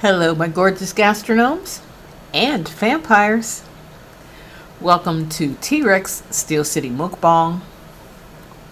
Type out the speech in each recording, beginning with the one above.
Hello, my gorgeous gastronomes and vampires. Welcome to T-Rex Steel City Mukbang.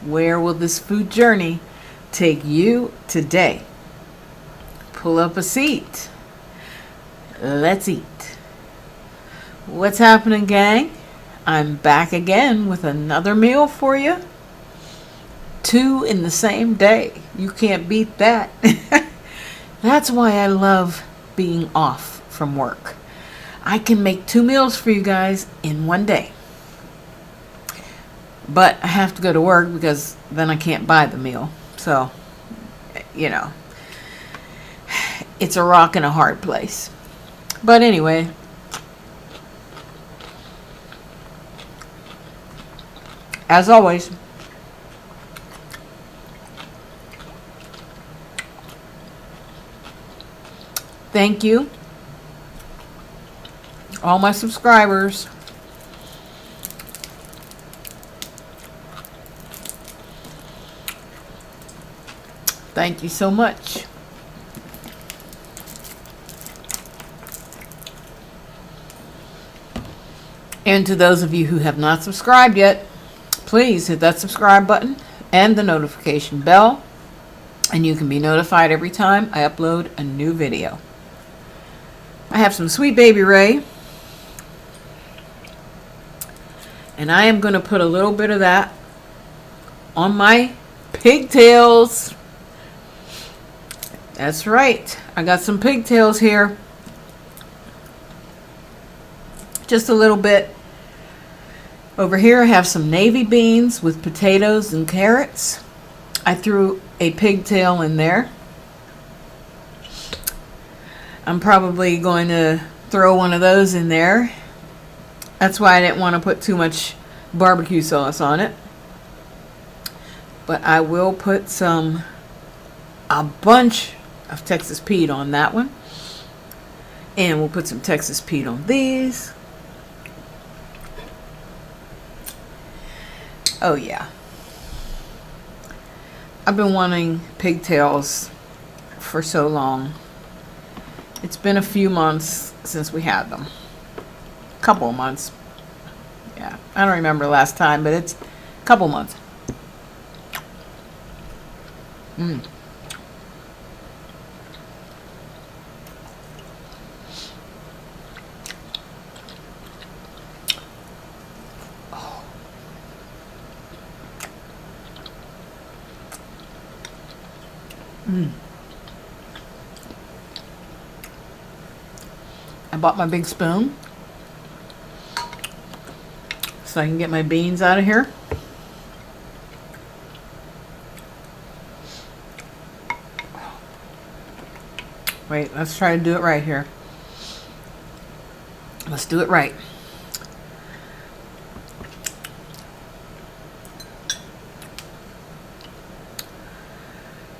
Where will this food journey take you today? Pull up a seat. Let's eat. What's happening, gang? I'm back again with another meal for you. 2 in the same day. You can't beat that. That's why I love being off from work. I can make 2 meals for you guys in one day. But I have to go to work because then I can't buy the meal. So, it's a rock and a hard place. But anyway, as always, thank you, all my subscribers. Thank you so much. And to those of you who have not subscribed yet, please hit that subscribe button and the notification bell, and you can be notified every time I upload a new video. I have some Sweet Baby Ray, and I am going to put a little bit of that on my pigtails. That's right, I got some pigtails here. Just a little bit. Over here I have some navy beans with potatoes and carrots. I threw a pigtail in there. I'm probably going to throw one of those in there. That's why I didn't want to put too much barbecue sauce on it. But I will put a bunch of Texas Pete on that one. And we'll put some Texas Pete on these. Oh yeah. I've been wanting pigtails for so long. It's been a few months since we had them. A couple of months. Yeah, I don't remember the last time, but it's a couple months. I bought my big spoon so I can get my beans out of here. Wait, let's try to do it right here. Let's do it right.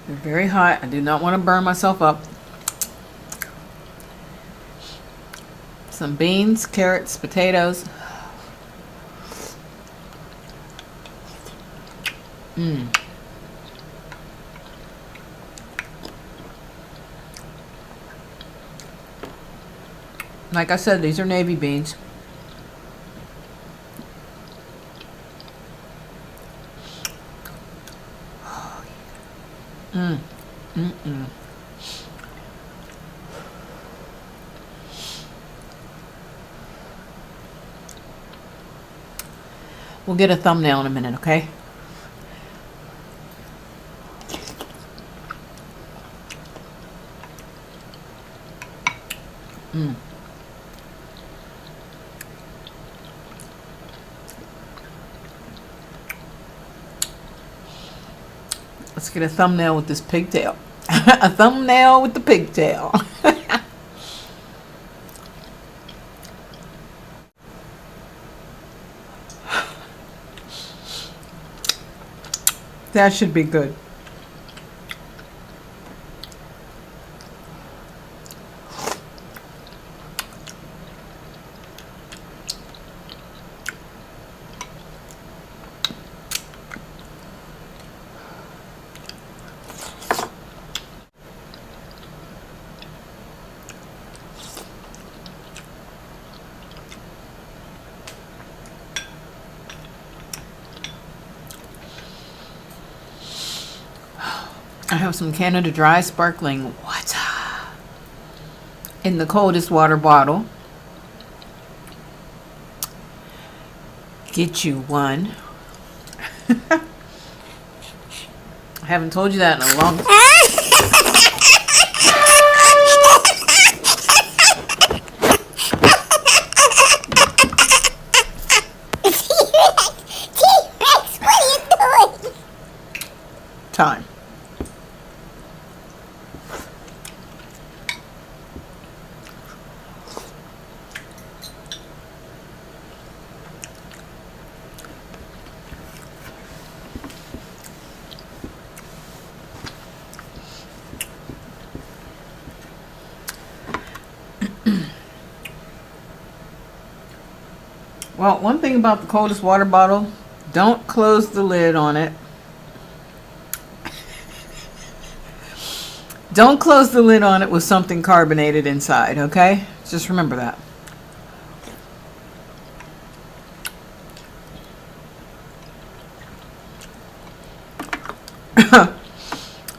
They're very hot. I do not want to burn myself up. Some beans, carrots, potatoes. Like I said, these are navy beans. We'll get a thumbnail in a minute, okay? Let's get a thumbnail with this pigtail. A thumbnail with the pigtail. That should be good. I have some Canada Dry sparkling water in the coldest water bottle. Get you one. I haven't told you that in a long time. T-Rex, what are you doing? Time. Well, one thing about the coldest water bottle, don't close the lid on it. Don't close the lid on it with something carbonated inside, okay? Just remember that.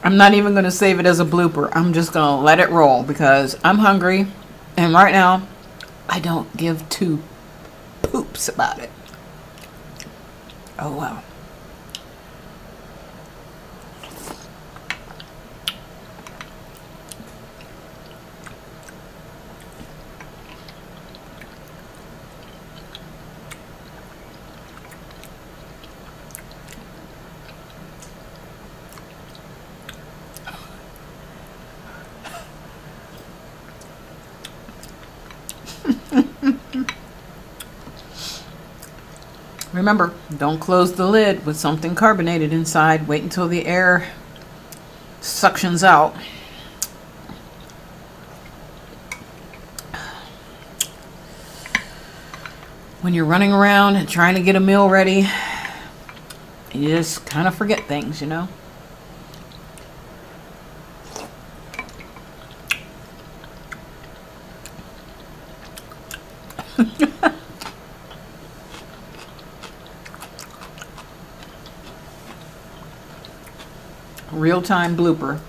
I'm not even going to save it as a blooper. I'm just going to let it roll because I'm hungry. And right now, I don't give two poops about it. Oh, wow. Remember, don't close the lid with something carbonated inside. Wait until the air suctions out. When you're running around and trying to get a meal ready, you just kind of forget things, you know? Real-time blooper.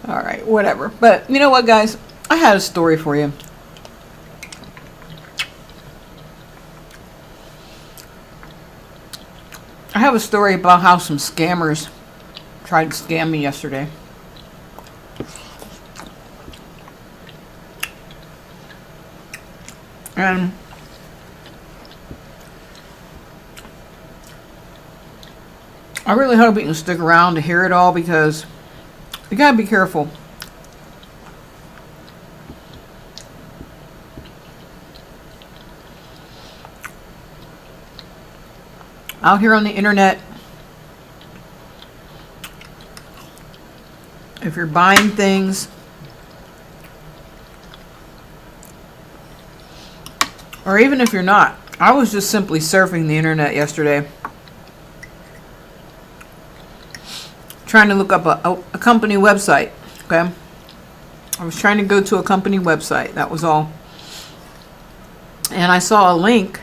All right, whatever. But you know what, guys? I had a story for you. I have a story about how some scammers tried to scam me yesterday. And I really hope you can stick around to hear it all because you gotta be careful. Out here on the internet, if you're buying things or even if you're not, I was just simply surfing the internet yesterday trying to look up a company website, okay? I was trying to go to a company website, that was all. And I saw a link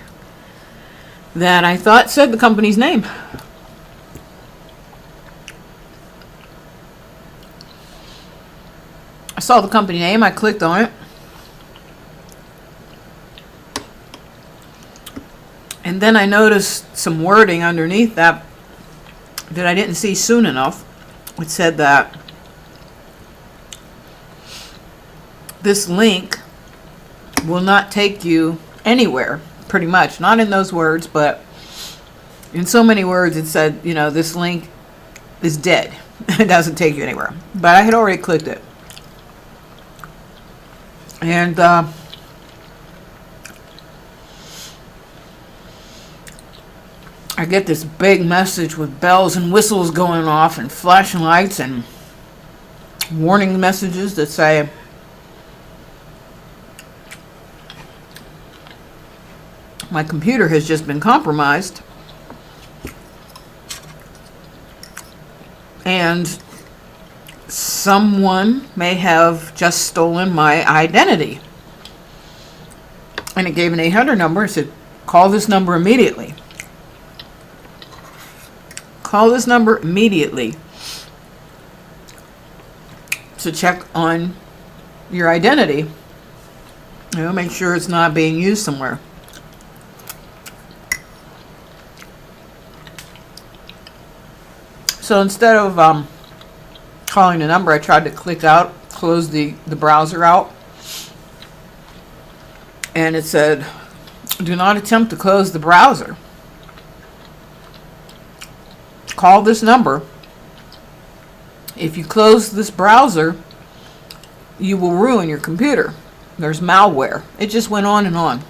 that I thought said the company's name. I saw the company name, I clicked on it. And then I noticed some wording underneath that I didn't see soon enough. It said that this link will not take you anywhere, pretty much. Not in those words, but in so many words it said, you know, this link is dead. It doesn't take you anywhere. But I had already clicked it. And I get this big message with bells and whistles going off and flashing lights and warning messages that say, my computer has just been compromised and someone may have just stolen my identity. And it gave an 800 number. It said, call this number immediately. Call this number immediately to check on your identity. Make sure it's not being used somewhere. So instead of calling the number, I tried to click out, close the browser out. And it said, do not attempt to close the browser. Call this number. If you close this browser, you will ruin your computer. There's malware. It just went on and on.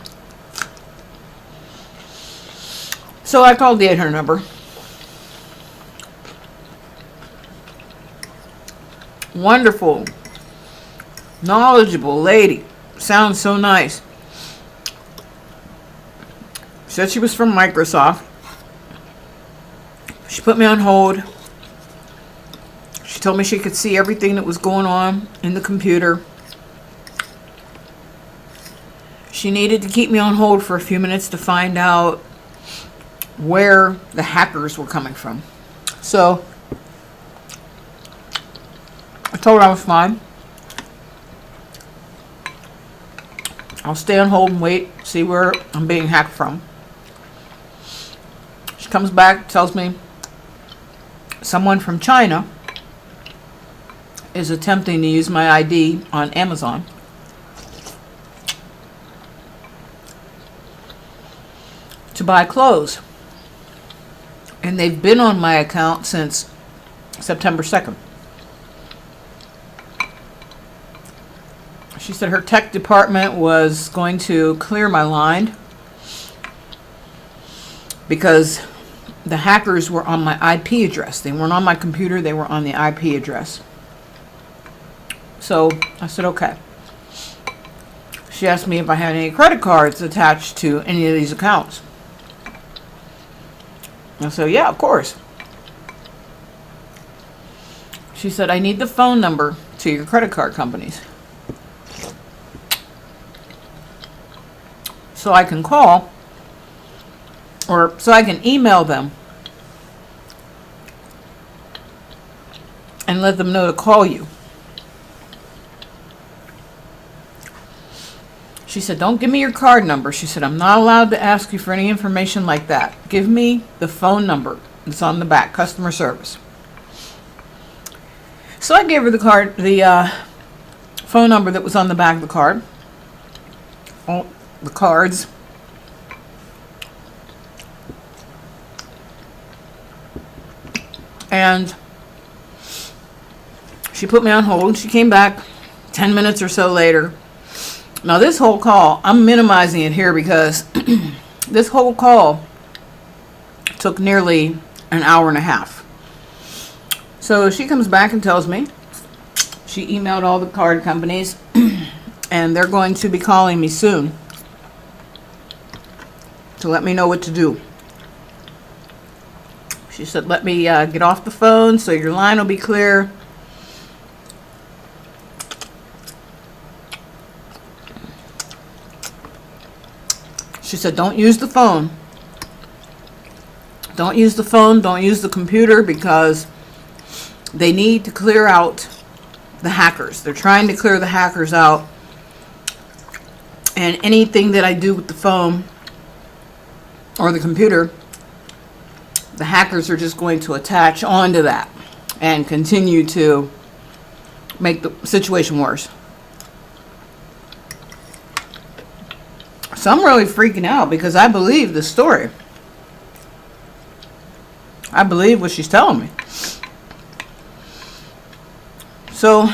So I called the 800 number. Wonderful, knowledgeable lady. Sounds so nice. Said she was from Microsoft. She put me on hold. She told me she could see everything that was going on in the computer. She needed to keep me on hold for a few minutes to find out where the hackers were coming from. So I told her I was fine. I'll stay on hold and wait, see where I'm being hacked from. She comes back, tells me someone from China is attempting to use my ID on Amazon. To buy clothes. And they've been on my account since September 2nd. She said her tech department was going to clear my line because the hackers were on my IP address. They weren't on my computer, they were on the IP address. So I said, okay. She asked me if I had any credit cards attached to any of these accounts. I said, yeah, of course. She said, I need the phone number to your credit card companies, so I can call, or so I can email them and let them know to call you. She said, don't give me your card number. She said, I'm not allowed to ask you for any information like that. Give me the phone number that's on the back, customer service. So I gave her the phone number that was on the back of the card. Oh, the cards. And she put me on hold. She came back 10 minutes or so later. Now this whole call, I'm minimizing it here because this whole call took nearly an hour and a half. So she comes back and tells me she emailed all the card companies and they're going to be calling me soon to let me know what to do. She said, let me get off the phone so your line will be clear. She said, don't use the phone. Don't use the phone. Don't use the computer because they need to clear out the hackers. They're trying to clear the hackers out. And anything that I do with the phone or the computer, the hackers are just going to attach onto that and continue to make the situation worse. So I'm really freaking out because I believe the story. I believe what she's telling me. So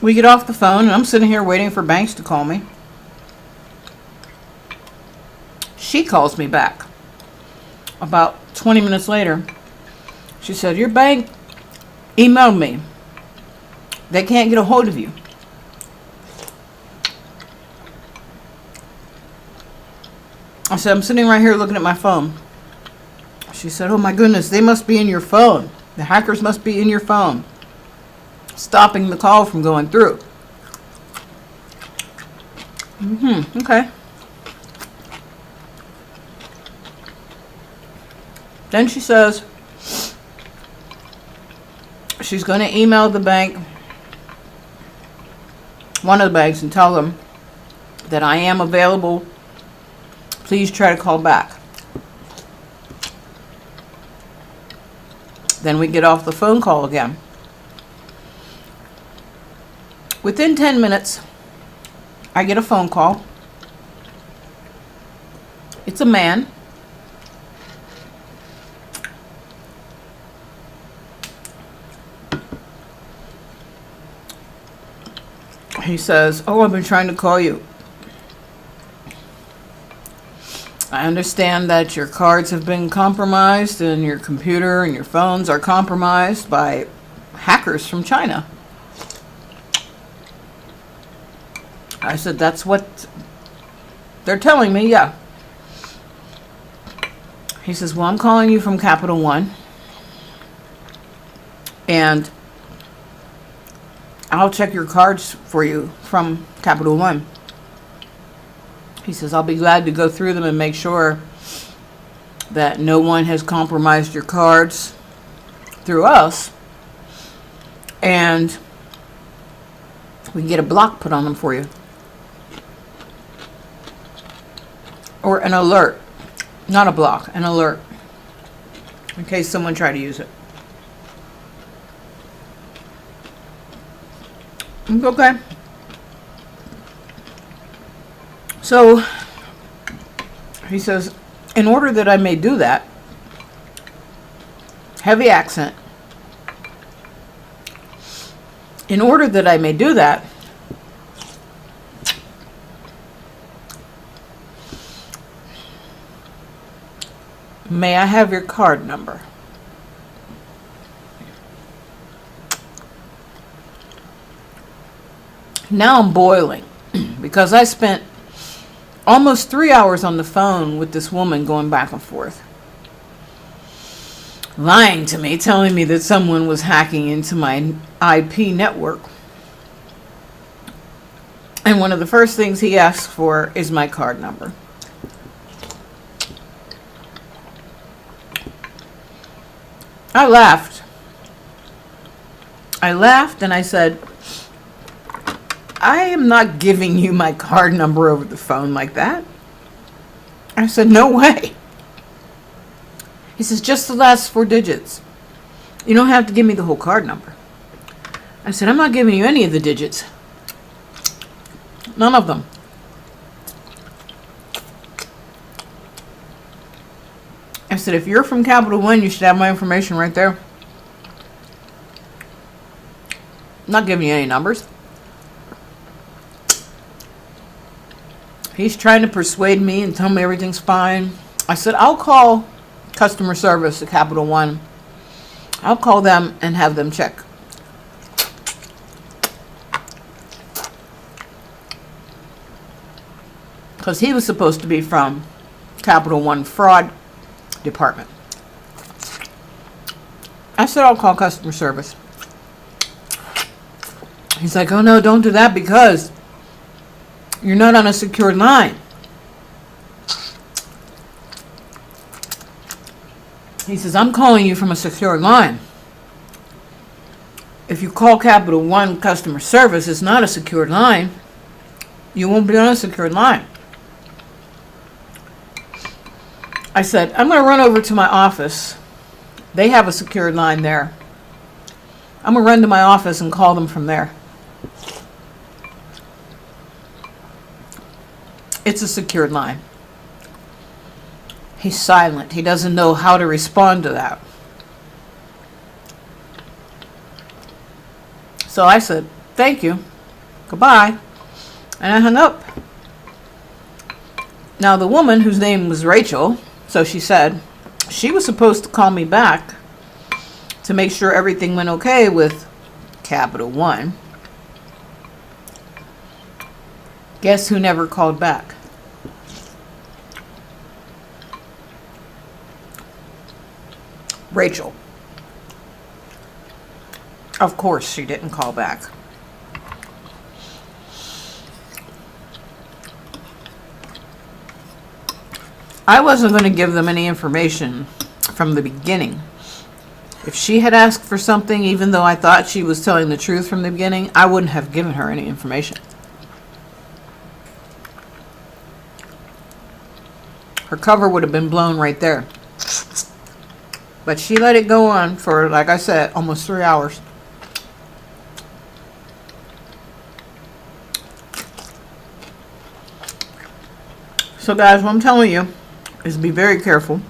we get off the phone and I'm sitting here waiting for Banks to call me. She calls me back about 20 minutes later. She said, your bank emailed me. They can't get a hold of you. I said, I'm sitting right here looking at my phone. She said, oh my goodness, they must be in your phone. The hackers must be in your phone. stopping the call from going through. Okay. Then she says she's going to email the bank, one of the banks, and tell them that I am available. Please try to call back. Then we get off the phone call again. Within 10 minutes, I get a phone call. It's a man. He says, "Oh, I've been trying to call you. I understand that your cards have been compromised and your computer and your phones are compromised by hackers from China." I said, "That's what they're telling me, yeah." He says, "Well, I'm calling you from Capital One, and I'll check your cards for you from Capital One." He says, "I'll be glad to go through them and make sure that no one has compromised your cards through us, and we can get a block put on them for you. Or an alert. Not a block, an alert. In case someone tried to use it." Okay. So he says, in order that I may do that, heavy accent, in order that I may do that, may I have your card number? Now I'm boiling because I spent almost 3 hours on the phone with this woman going back and forth, lying to me, telling me that someone was hacking into my IP network. And one of the first things he asks for is my card number. I laughed. And I said, "I am not giving you my card number over the phone like that." I said, "No way." He says, "Just the last 4 digits. You don't have to give me the whole card number." I said, "I'm not giving you any of the digits. None of them." I said, "If you're from Capital One, you should have my information right there. I'm not giving you any numbers." He's trying to persuade me and tell me everything's fine. I said, "I'll call customer service at Capital One. I'll call them and have them check." Because he was supposed to be from Capital One fraud department. I said, "I'll call customer service." He's like, "Oh no, don't do that because you're not on a secured line." He says, "I'm calling you from a secured line. If you call Capital One customer service, it's not a secured line. You won't be on a secured line." I said, "I'm going to run over to my office. They have a secured line there. I'm going to run to my office and call them from there. It's a secured line." He's silent. He doesn't know how to respond to that. So I said, "Thank you. Goodbye." And I hung up. Now the woman, whose name was Rachel, so she said, she was supposed to call me back to make sure everything went okay with Capital One. Guess who never called back? Rachel. Of course, she didn't call back. I wasn't going to give them any information from the beginning. If she had asked for something, even though I thought she was telling the truth from the beginning, I wouldn't have given her any information. Her cover would have been blown right there. But she let it go on for, like I said, almost 3 hours. So guys, what I'm telling you is be very careful.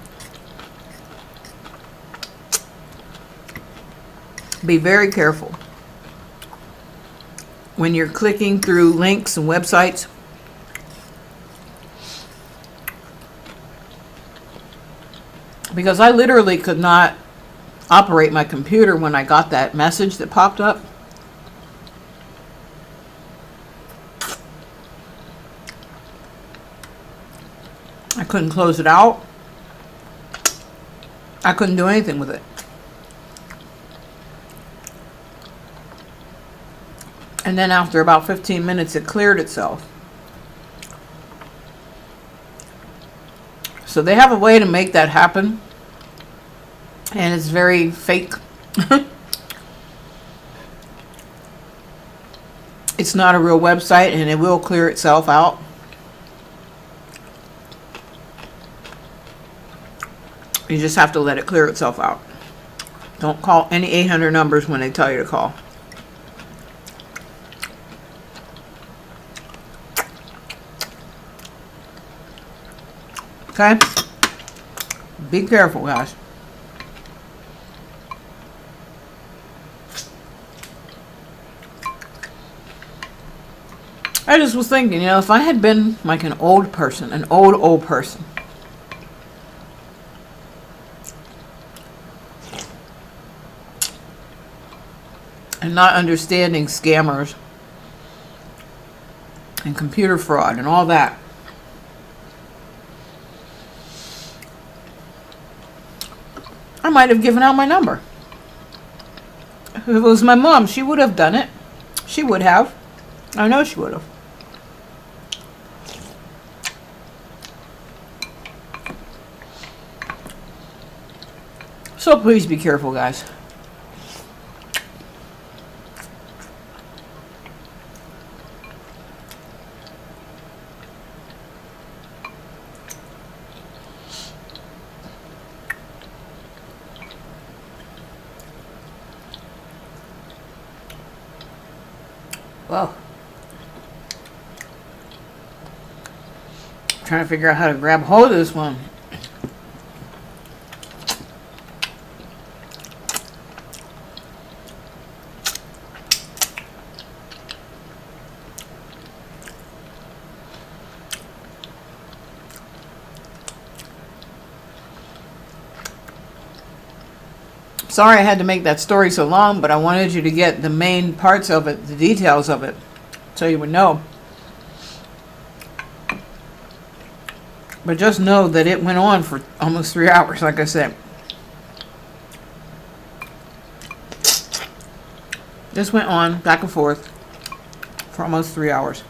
Be very careful when you're clicking through links and websites. Because I literally could not operate my computer when I got that message that popped up. I couldn't close it out. I couldn't do anything with it. And then after about 15 minutes, it cleared itself. So they have a way to make that happen. And it's very fake. It's not a real website, and it will clear itself out. You just have to let it clear itself out. Don't call any 800 numbers when they tell you to call. Okay? Be careful, guys. I just was thinking, if I had been like an old person, an old person, and not understanding scammers and computer fraud and all that, I might have given out my number. If it was my mom, she would have done it. She would have. I know she would have. So please be careful, guys. Whoa. Trying to figure out how to grab hold of this one. Sorry I had to make that story so long, but I wanted you to get the main parts of it, the details of it, so you would know. But just know that it went on for almost 3 hours, like I said. This went on back and forth for almost 3 hours.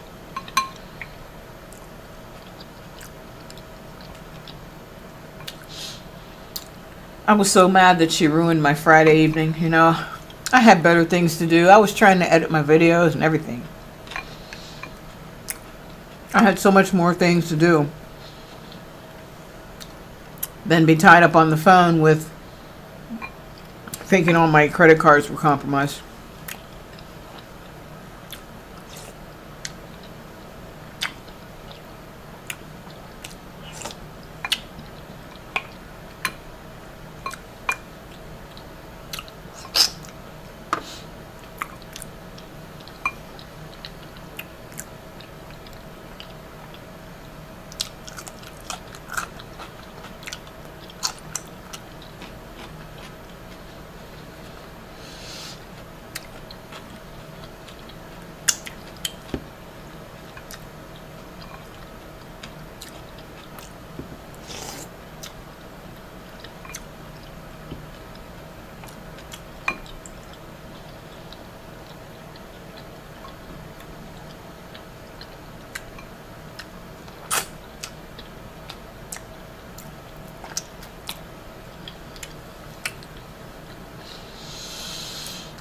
I was so mad that she ruined my Friday evening, I had better things to do. I was trying to edit my videos and everything. I had so much more things to do than be tied up on the phone with thinking all my credit cards were compromised.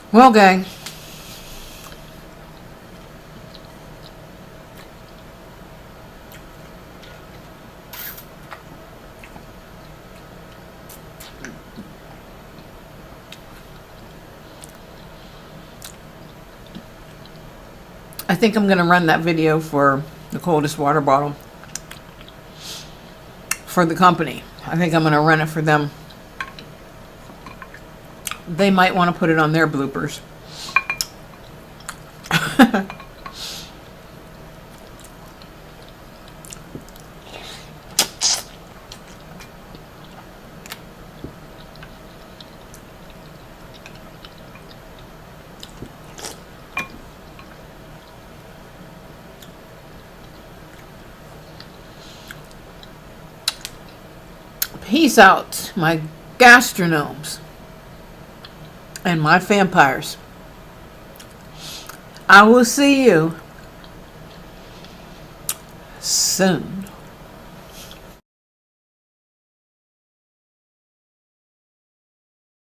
Well, gang, I think I'm going to run that video for the coldest water bottle for the company. I think I'm going to run it for them. They might want to put it on their bloopers. Peace out, my gastronomes and my vampires. I will see you soon.